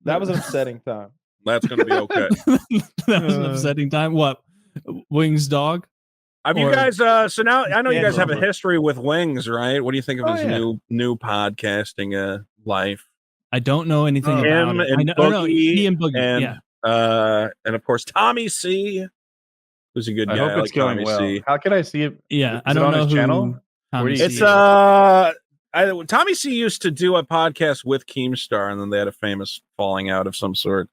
That was an upsetting time. That's going to be okay. That was an upsetting time. What? Wings dog? Have you guys, so now I know you guys have a history with Wings, right? What do you think of his new podcasting life? I don't know anything about it. And Boogie, he and Boogie, and of course Tommy C, who's a good guy. I hope it's going well. C. How can I see it? Yeah, I don't know who channel. It's Tommy C used to do a podcast with Keemstar, and then they had a famous falling out of some sort.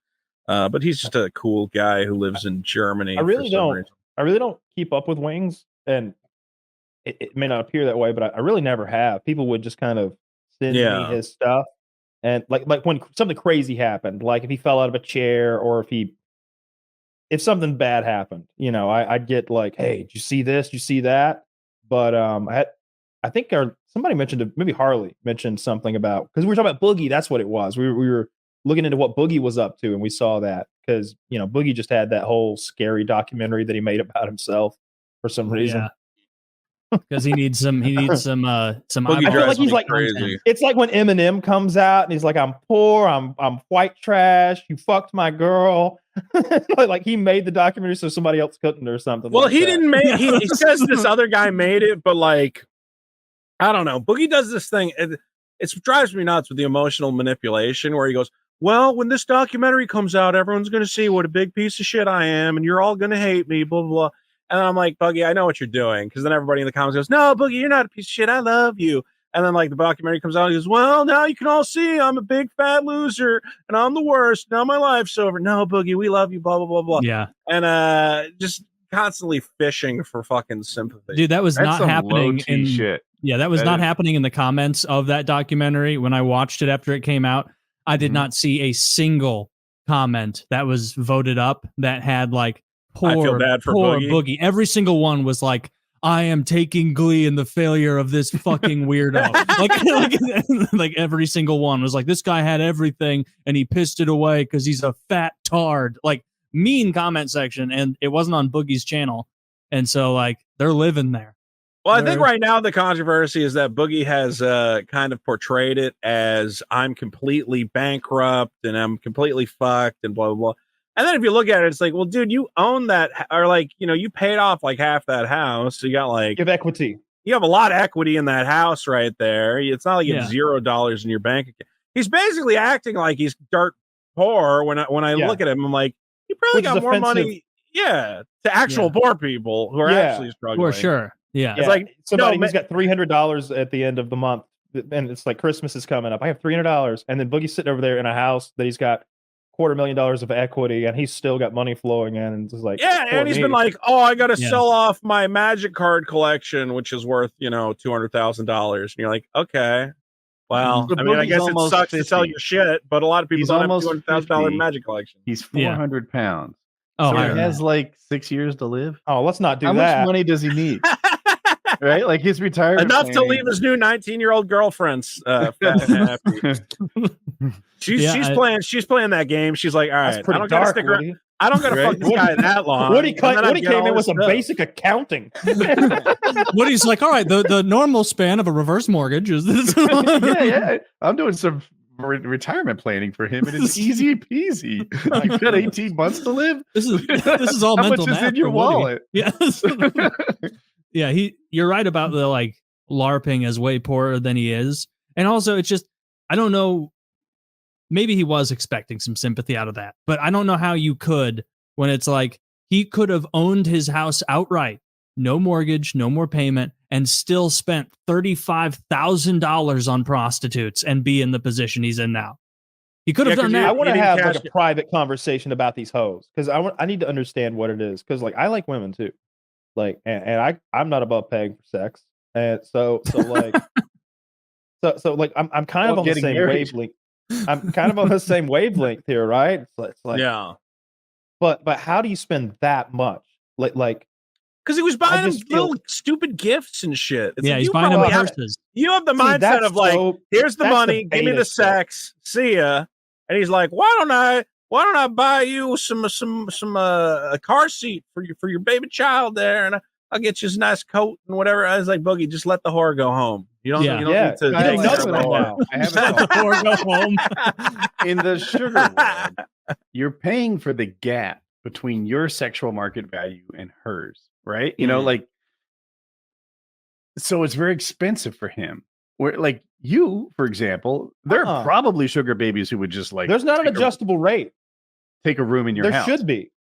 But he's just a cool guy who lives in Germany. I really don't keep up with Wings, and it may not appear that way, but I really never have. People would just kind of send me his stuff, and like when something crazy happened, like if he fell out of a chair or if something bad happened, I'd get like, hey, did you see this? Did you see that? But I think somebody mentioned, maybe Harley mentioned something about, because we were talking about Boogie. That's what it was. We were looking into what Boogie was up to, and we saw that because Boogie just had that whole scary documentary that he made about himself for some reason. Because he needs some I feel like he's like crazy. It's like when Eminem comes out and he's like, I'm poor, I'm white trash, you fucked my girl. Like he made the documentary so somebody else couldn't or something. Well, he didn't make he says this other guy made it, but like I don't know. Boogie does this thing. It drives me nuts with the emotional manipulation where he goes, well, when this documentary comes out, everyone's going to see what a big piece of shit I am, and you're all going to hate me, blah, blah, blah. And I'm like, Boogie, I know what you're doing. Because then everybody in the comments goes, no, Boogie, you're not a piece of shit. I love you. And then like the documentary comes out and he goes, well, now you can all see I'm a big fat loser and I'm the worst. Now my life's over. No, Boogie, we love you, blah, blah, blah, blah. Yeah. And just constantly fishing for fucking sympathy. Dude, that was not happening in shit. Yeah, that was not happening in the comments of that documentary. When I watched it after it came out, I did not see a single comment that was voted up that had like poor Boogie. Every single one was like, I am taking glee in the failure of this fucking weirdo. like every single one was like, this guy had everything and he pissed it away because he's a fat tard. Like mean comment section, and it wasn't on Boogie's channel. And so like they're living there. Well, I think right now the controversy is that Boogie has kind of portrayed it as I'm completely bankrupt and I'm completely fucked and blah, blah, blah. And then if you look at it, it's like, well, dude, you own that, or like, you paid off like half that house. So you got like, you have equity. You have a lot of equity in that house right there. It's not like you have $0 in your bank account. He's basically acting like he's dirt poor. When I look at him, I'm like, you probably got more money, to actual poor people who are actually struggling. For sure. Yeah. It's like somebody who's got $300 at the end of the month, and it's like Christmas is coming up. I have $300, and then Boogie's sitting over there in a house that he's got $250,000 of equity, and he's still got money flowing in, and it's like, and he's been like, oh, I got to sell off my magic card collection, which is worth $200,000, and you're like, okay, well, I mean, I guess it sucks to sell your shit, but a lot of people don't have $200,000 magic collection. He's 400 pounds. Oh, so he has like 6 years to live. Oh, let's not do that. How much money does he need? Right, like his retirement enough to leave his new 19-year-old girlfriend's fat and happy. She's playing that game. She's like, all right, I don't gotta stick around. I don't gotta fuck this guy that long. Woody came in with some basic accounting. Woody's like, all right, the normal span of a reverse mortgage is this. I'm doing some retirement planning for him, and it's easy peasy. You've got 18 months to live. This is all how mental much is in your wallet. Yes. Yeah, you're right about the like LARPing as way poorer than he is. And also it's just, I don't know, maybe he was expecting some sympathy out of that, but I don't know how you could, when it's like he could have owned his house outright, no mortgage, no more payment, and still spent $35,000 on prostitutes and be in the position he's in now. He could have done that. I want to have like a private conversation about these hoes, because I need to understand what it is, because like I like women too. Like, and I'm not above paying for sex, and so like, so like I'm kind of on the same wavelength. I'm kind of on the same wavelength here, right? It's like, but how do you spend that much? Like, because he was buying little stupid gifts and shit. It's he's buying them horses. You have the mindset of like, here's the money, give me the sex, see ya. And he's like, why don't I buy you some a car seat for your baby child there? And I'll get you a nice coat and whatever. I was like, Boogie, just let the whore go home. You don't need to. You ain't nothing right now. I have let the whore go home. In the sugar world, you're paying for the gap between your sexual market value and hers, right? You know, like, so it's very expensive for him. Where, like, you, for example, there are probably sugar babies who would just like. There's not an adjustable rate. Take a room in your house. There should be.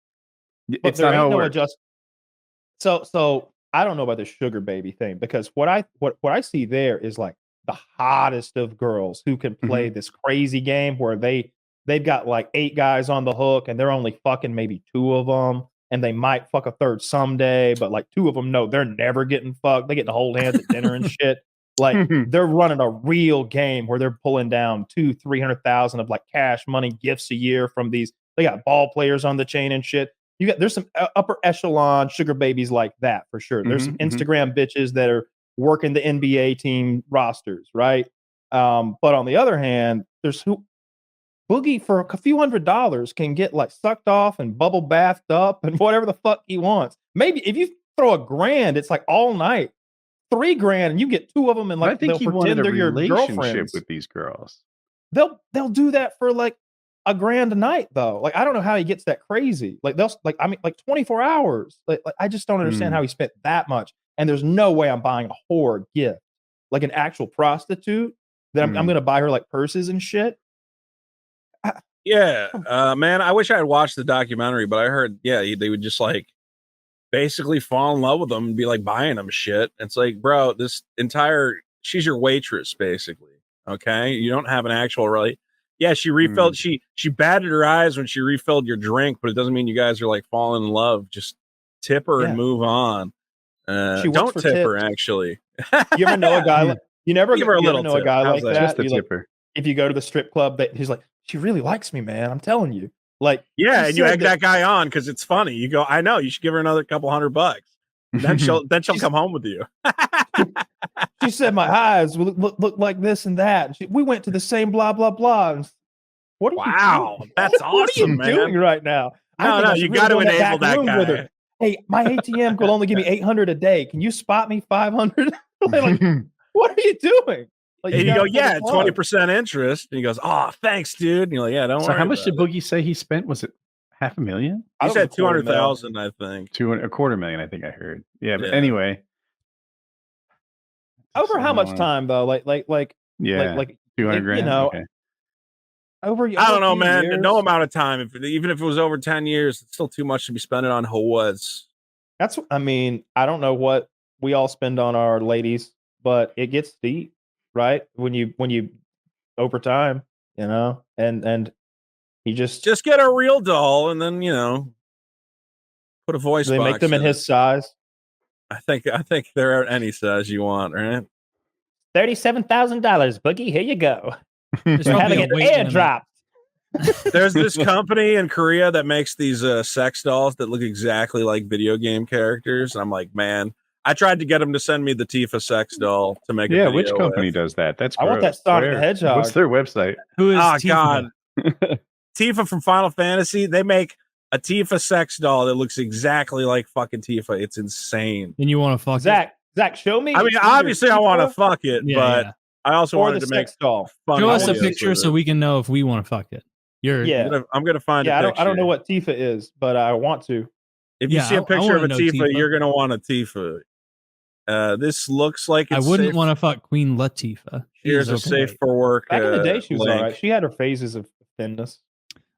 It's not how it works. So I don't know about the sugar baby thing, because what I see there is like the hottest of girls who can play this crazy game where they've got like 8 guys on the hook and they're only fucking maybe 2 of them, and they might fuck a third someday, but like 2 of them know they're never getting fucked. They get to hold hands at dinner and shit. Like they're running a real game where they're pulling down 200,000-300,000 of like cash money gifts a year from these. They got ball players on the chain and shit. There's some upper echelon sugar babies like that for sure. There's some Instagram bitches that are working the NBA team rosters, right? But on the other hand, there's Boogie for a few $100s can get like sucked off and bubble bathed up and whatever the fuck he wants. Maybe if you throw $1,000, it's like all night. $3,000 and you get 2 of them, and like I think they'll pretend they're your girlfriends with these girls. They'll do that for like $1,000 a night though. Like I don't know how he gets that crazy. Like they'll like 24 hours. Like I just don't understand how he spent that much. And there's no way I'm buying a whore gift, like an actual prostitute that I'm going to buy her like purses and shit. Man, I wish I had watched the documentary, but I heard they would just like basically fall in love with them and be like buying them shit. It's like, bro, she's your waitress basically. Okay, you don't have an actual she refilled she batted her eyes when she refilled your drink, but it doesn't mean you guys are like falling in love. Just tip her and move on. Don't tip her, actually. You ever know a guy like you never give her a little know tip. A guy like that? Just a tipper. If you go to the strip club, that he's like, she really likes me, man. I'm telling you. Like, and you egg that guy on because it's funny. You go, I know, you should give her another couple $100. Then she'll come home with you. She said my eyes look like this and that. We went to the same blah blah blah. What are you doing? That's awesome, what are you man. doing right now? No, you got to enable that guy. Hey, my ATM will only give me $800 a day. Can you spot me $500? Like, what are you doing? Like, and you go, 20% interest. And he goes, oh, thanks, dude. And you're like, don't worry. So how much did Boogie say he spent? Was it $500,000? He said 200,000, I think. $250,000, I think I heard. Yeah, but anyway. Over how much time though? Like 200 grand. You know, okay. Over I don't know, man. Years. No amount of time. Even if it was over 10 years, it's still too much to be spending on whores. I don't know what we all spend on our ladies, but it gets deep, right? When you over time, you know, and you just get a real doll and then, you know, put a voice. They make them in his size. I think they're at any size you want, right? $37,000, Boogie. Here you go. We're having an airdrop. There's this company in Korea that makes these sex dolls that look exactly like video game characters. And I'm like, man, I tried to get them to send me the Tifa sex doll to make a video which company does that? That's gross. I want that Sonic the Hedgehog. What's their website? Who is Tifa? God. Tifa from Final Fantasy. They make a Tifa sex doll that looks exactly like fucking Tifa. It's insane. And you want to fuck Zach, show me. I mean, obviously I want to fuck it, but I also wanted to make doll. Show us a picture so we can know if we want to fuck it. I'm gonna find a picture. I don't know what Tifa is, but I want to. If you see a picture of a Tifa, you're gonna want a Tifa. This looks like it's I wouldn't want to fuck Queen Latifah. Here's a safe for work. Back in the day, she was all right. She had her phases of thinness.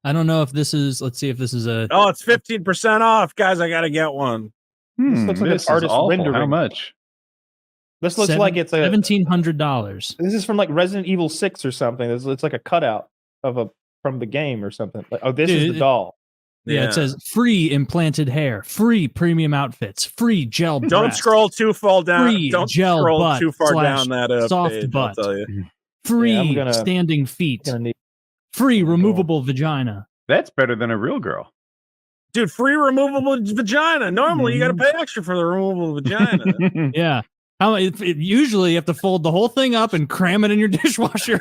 I don't know if this is. Let's see if this is a. Oh, it's 15% off, guys! I gotta get one. This looks like an artist rendering. How much? This looks like it's a $1,700. This is from like Resident Evil 6 or something. It's like a cutout of from the game or something. Like, this is the doll. Yeah, it says free implanted hair, free premium outfits, free gel. Don't scroll too far down. Don't gel scroll too far down that soft page, butt. I'll tell you. Free standing feet. Free removable vagina. That's better than a real girl. Dude, free removable vagina. Normally, you got to pay extra for the removable vagina. Yeah. Usually you have to fold the whole thing up and cram it in your dishwasher.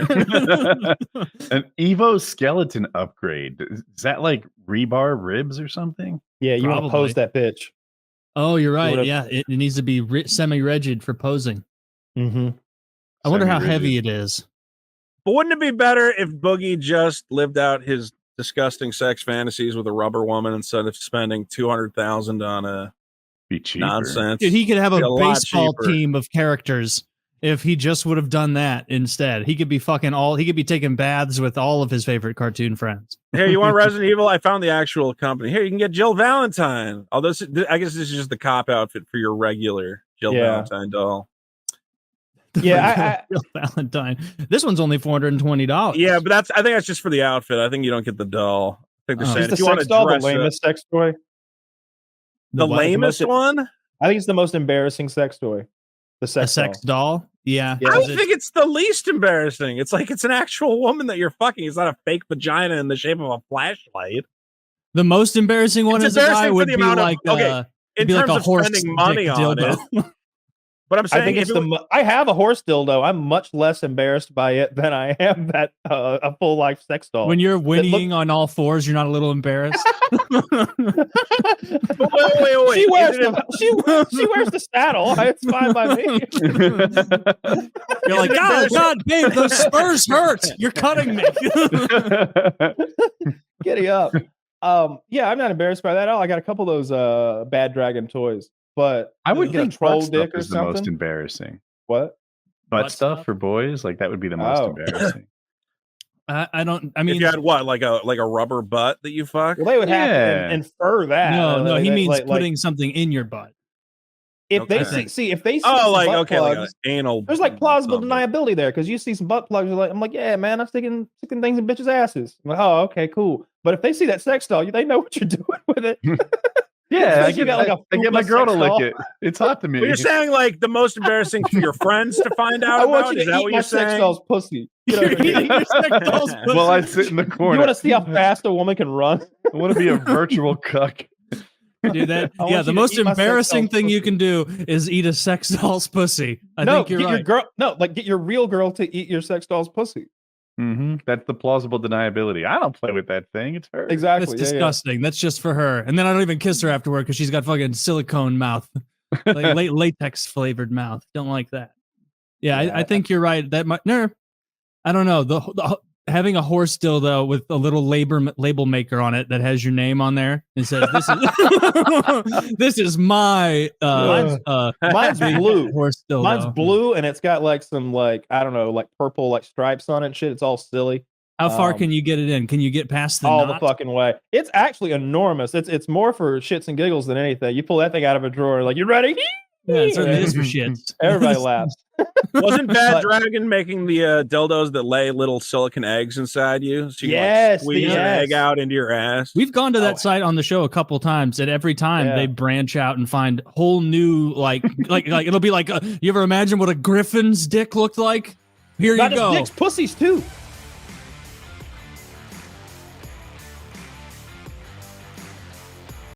An Evo skeleton upgrade. Is that like rebar ribs or something? Yeah, you want to pose that bitch. Oh, you're right. Yeah, it needs to be semi-rigid for posing. Mm-hmm. I wonder how heavy it is. But wouldn't it be better if Boogie just lived out his disgusting sex fantasies with a rubber woman instead of spending $200,000 on a nonsense? Dude, he could have a baseball team of characters if he just would have done that instead. He could be he could be taking baths with all of his favorite cartoon friends. Here, you want Resident Evil? I found the actual company. Here, you can get Jill Valentine. Although I guess this is just the cop outfit for your regular Jill Valentine doll. Yeah, Jill Valentine. This one's only $420. Yeah, but I think that's just for the outfit. I think you don't get the doll. I think they're saying if you want to doll, dress the lamest sex toy. The lamest one? I think it's the most embarrassing sex toy. The sex doll? Yeah. I would think it's the least embarrassing. It's like it's an actual woman that you're fucking. It's not a fake vagina in the shape of a flashlight. The most embarrassing one as a guy would be like in terms of spending money on it. But I'm saying I have a horse dildo. I'm much less embarrassed by it than I am that a full life sex doll. When you're whinnying on all fours, you're not a little embarrassed. Wait. She wears the saddle. It's fine by me. You're like, God, babe, those spurs hurt. You're cutting me. Giddy up. Yeah, I'm not embarrassed by that at all. I got a couple of those Bad Dragon toys. But I would think troll butt dick stuff or is something. The most embarrassing. What? Butt stuff for boys? Like that would be the most embarrassing. I mean, if you had what, like a rubber butt that you fuck? Well, they would have to infer that. No, he means putting something in your butt. If they see like plugs, anal. There's like plausible deniability there because you see some butt plugs. I'm like, yeah, man, I'm sticking things in bitches' asses. I'm like, oh, okay, cool. But if they see that sex doll, they know what you're doing with it. Yeah, I get my girl to lick it. It's hot to me. But you're saying like the most embarrassing for your friends to find out about? Is that what you're saying? Sex doll's pussy. You know what I mean? Sex doll's pussy. Well, I sit in the corner. You want to see how fast a woman can run? I want to be a virtual cuck. Dude, the most embarrassing thing you can do is eat a sex doll's pussy. I think you're right. Get your real girl to eat your sex doll's pussy. Mm-hmm. That's the plausible deniability. I don't play with that thing. It's her. Exactly. That's disgusting. Yeah. That's just for her. And then I don't even kiss her afterward because she's got fucking silicone mouth, like latex flavored mouth. Don't like that. Yeah. I think you're right. That might. No, I don't know. Having a horse dildo with a little label maker on it that has your name on there and says this is this is my mine's blue horse dildo. Mine's blue and it's got like some I don't know purple stripes on it and shit. It's all silly. How far can you get it in? Can you get past the all knot? The fucking way? It's actually enormous. It's more for shits and giggles than anything. You pull that thing out of a drawer like, you ready? Yeah, it certainly is for shits. Everybody laughs. Wasn't Bad Dragon making the dildos that lay little silicon eggs inside you? So you can squeeze an egg out into your ass. We've gone to that site on the show a couple times, and every time they branch out and find whole new like it'll be like you ever imagine what a griffin's dick looked like? Here you go. Dick's pussies too.